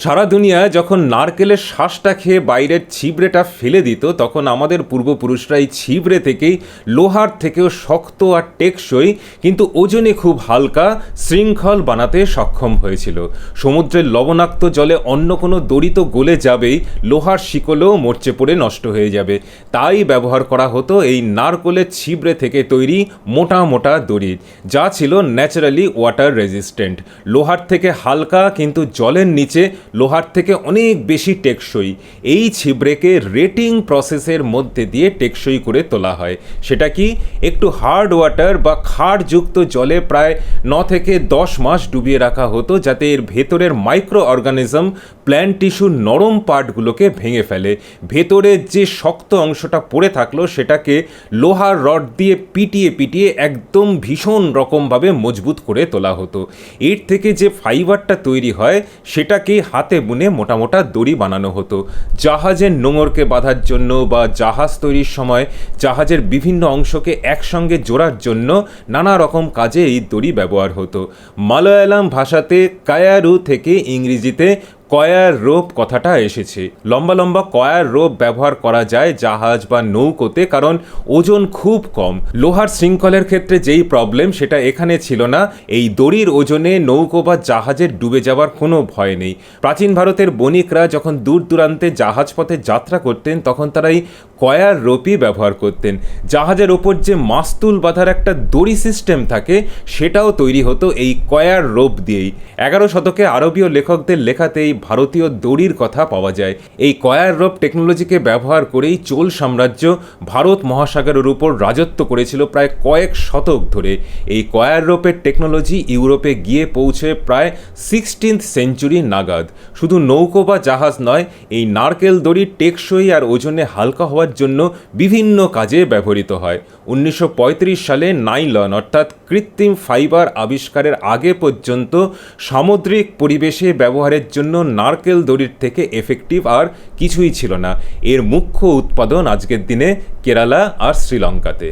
সারা দুনিয়া যখন নারকেলের শ্বাসটা খেয়ে বাইরের ছিবড়েটা ফেলে দিত, তখন আমাদের পূর্বপুরুষরা এই ছিবড়ে থেকেই লোহার থেকেও শক্ত আর টেকসই কিন্তু ওজনে খুব হালকা শৃঙ্খল বানাতে সক্ষম হয়েছিল। সমুদ্রের লবণাক্ত জলে অন্য কোনো দড়ি তো গলে যাবেই, লোহার শিকলও মরচে পড়ে নষ্ট হয়ে যাবে। তাই ব্যবহার করা হতো এই নারকেলের ছিবড়ে থেকে তৈরি মোটা মোটা দড়ি, যা ছিল ন্যাচারালি ওয়াটার রেজিস্ট্যান্ট। লোহার থেকে হালকা কিন্তু জলের নিচে লোহার থেকে অনেক বেশি টেকসই। এই ছিবড়েকে রেটিং প্রসেসের মধ্যে দিয়ে টেকসই করে তোলা হয়। সেটা কি, একটু হার্ড ওয়াটার বা ক্ষারযুক্ত জলে প্রায় 9 থেকে 10 মাস ডুবিয়ে রাখা হতো, যাতে এর ভেতরের মাইক্রো অর্গানিজম প্ল্যান্ট টিস্যুর নরম পার্টগুলোকে ভেঙে ফেলে। ভেতরের যে শক্ত অংশটা পড়ে থাকলো সেটাকে লোহার রড দিয়ে পিটিয়ে পিটিয়ে একদম ভীষণ রকমভাবে মজবুত করে তোলা হতো। এর থেকে যে ফাইবারটা তৈরি হয় সেটাকে হাতে বুনে মোটা মোটা দড়ি বানানো হতো। জাহাজের নোঙরকে বাঁধার জন্য বা জাহাজ তৈরির সময় জাহাজের বিভিন্ন অংশকে একসঙ্গে জোড়ার জন্য নানা রকম কাজে এই দড়ি ব্যবহার হতো। মালয়ালাম ভাষাতে কায়ারু থেকে ইংরেজিতে কয়ার রোপ কথাটা এসেছে। লম্বা লম্বা কয়ার রোপ ব্যবহার করা যায় জাহাজ বা নৌকোতে, কারণ ওজন খুব কম। লোহার শৃঙ্খলের ক্ষেত্রে যেই প্রবলেম সেটা এখানে ছিল না। এই দড়ির ওজনে নৌকো বা জাহাজের ডুবে যাওয়ার কোনো ভয় নেই। প্রাচীন ভারতের বণিকরা যখন দূর দূরান্তে জাহাজপথে যাত্রা করতেন তখন তারা এই কয়ার রোপই ব্যবহার করতেন। জাহাজের ওপর যে মাস্তুল বাঁধার একটা দড়ি সিস্টেম থাকে সেটাও তৈরি হতো এই কয়ার রোপ দিয়েই। 11 শতকে আরবীয় লেখকদের লেখাতেই ভারতীয় দড়ির কথা পাওয়া যায়। এই কয়ার রোপ টেকনোলজিকে ব্যবহার করেই চোল সাম্রাজ্য ভারত মহাসাগরের উপর রাজত্ব করেছিল প্রায় কয়েক শতক ধরে। এই কয়ার রোপের টেকনোলজি ইউরোপে গিয়ে পৌঁছে প্রায় 16th সেঞ্চুরি নাগাদ। শুধু নৌকো বা জাহাজ নয়, এই নারকেল দড়ি টেকসই আর ওজনে হালকা হওয়ার জন্য বিভিন্ন কাজে ব্যবহৃত হয়। 1935 সালে নাইলন অর্থাৎ কৃত্রিম ফাইবার আবিষ্কারের আগে পর্যন্ত সামুদ্রিক পরিবেশে ব্যবহারের জন্য নারকেল দড়ির থেকে এফেক্টিভ আর কিছুই ছিল না। এর মুখ্য উৎপাদন আজকের দিনে কেরালা আর শ্রীলঙ্কাতে।